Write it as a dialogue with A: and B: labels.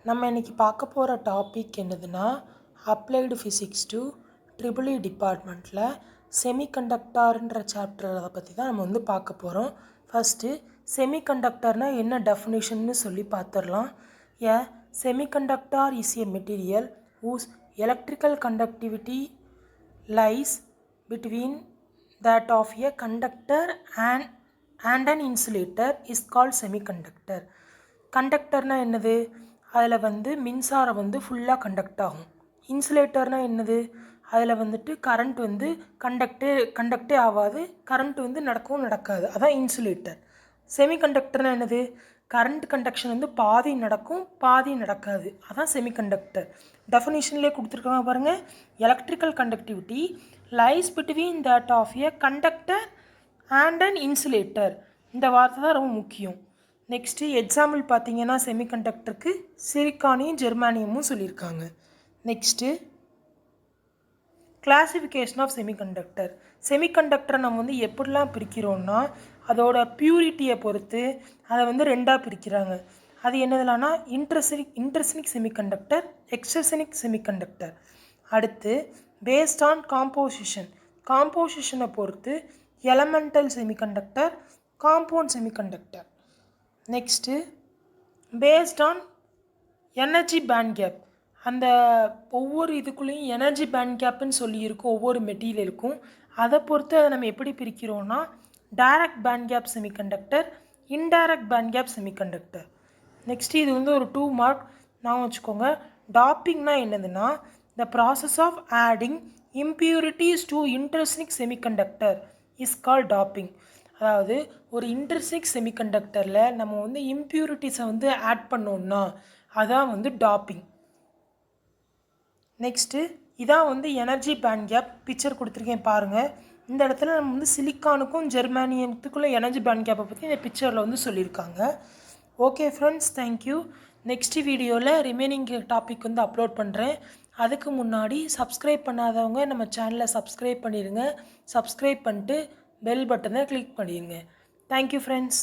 A: நம்ம இன்றைக்கி பார்க்க போகிற டாபிக் என்னதுன்னா அப்ளைடு ஃபிசிக்ஸ் டு ட்ரிபிள் டிபார்ட்மெண்ட்டில் செமிகண்டக்டர்ன்ற சாப்டரை பற்றி தான் நம்ம வந்து பார்க்க போகிறோம். ஃபஸ்ட்டு செமிகண்டக்டர்னால் என்ன டெஃபினிஷன்னு சொல்லி பார்த்துடலாம். A semiconductor is a material whose electrical conductivity lies between that of a conductor and an insulator is called semiconductor. கண்டக்டர்னால் என்னது? அதில் வந்து மின்சாரம் வந்து ஃபுல்லாக கண்டக்ட் ஆகும். இன்சுலேட்டர்னால் என்னது? அதில் வந்துட்டு கரண்ட் வந்து கண்டக்டே ஆகாது, கரண்ட் வந்து நடக்கவும் நடக்காது, அதான் இன்சுலேட்டர். செமிகண்டக்டர்னால் என்னது? கரண்ட் கண்டக்ஷன் வந்து பாதி நடக்கும் பாதி நடக்காது, அதான் செமிகண்டக்டர். டெஃபினிஷன்லேயே கொடுத்துருக்காங்க பாருங்கள். Electrical conductivity lies between that of a conductor and an insulator. இந்த வார்த்தை தான் ரொம்ப முக்கியம். நெக்ஸ்ட்டு எக்ஸாம்பிள் பார்த்தீங்கன்னா செமிகண்டக்டருக்கு சிலிக்கானையும் ஜெர்மானியமும் சொல்லியிருக்காங்க. Next classification of semiconductor. செமிகண்டக்டரை நம்ம வந்து எப்படிலாம் பிரிக்கிறோன்னா அதோட பியூரிட்டியை பொறுத்து அதை வந்து ரெண்டாக பிரிக்கிறாங்க. அது என்னதுலான்னா இன்டர்சனிக் செமிகண்டக்டர், எக்ஸ்ட்ரசனிக் செமிகண்டக்டர். அடுத்து பேஸ்ட் ஆன் காம்போசிஷனை பொறுத்து elemental semiconductor, compound semiconductor. Next based on energy band gap. அந்த ஒவ்வொரு இதுக்குள்ளேயும் எனர்ஜி பேண்ட் கேப்புன்னு சொல்லியிருக்கும் ஒவ்வொரு மெட்டீரியலுக்கும். அதை பொறுத்து அதை நம்ம எப்படி பிரிக்கிறோன்னா direct band gap semiconductor, indirect band gap semiconductor. Next இது வந்து ஒரு 2 மார்க் நான் வச்சுக்கோங்க. டாப்பிங்னா என்னதுன்னா the process of adding impurities to intrinsic semiconductor is called doping. அதாவது ஒரு இன்டர்சனிக் செமிகண்டக்டரில் நம்ம வந்து இம்பியூரிட்டிஸை வந்து ஆட் பண்ணோன்னா அதான் வந்து டாப்பிங். நெக்ஸ்ட்டு இதான் வந்து எனர்ஜி பேண்ட் கேப். பிக்சர் கொடுத்துருக்கேன் பாருங்கள். இந்த இடத்துல நம்ம வந்து சிலிக்கானுக்கும் ஜெர்மானியத்துக்குள்ளே எனர்ஜி பேண்ட் கேப்பை பற்றி இந்த பிக்சரில் வந்து சொல்லியிருக்காங்க. Okay friends, thank you. நெக்ஸ்ட் வீடியோவில் ரிமைனிங் டாபிக் வந்து அப்லோட் பண்ணுறேன். அதுக்கு முன்னாடி சப்ஸ்கிரைப் பண்ணாதவங்க நம்ம சேனலை சப்ஸ்கிரைப் பண்ணிடுங்க. சப்ஸ்கிரைப் பண்ணிட்டு பெல் பட்டனை கிளிக் பண்ணிடுங்க. Thank you friends.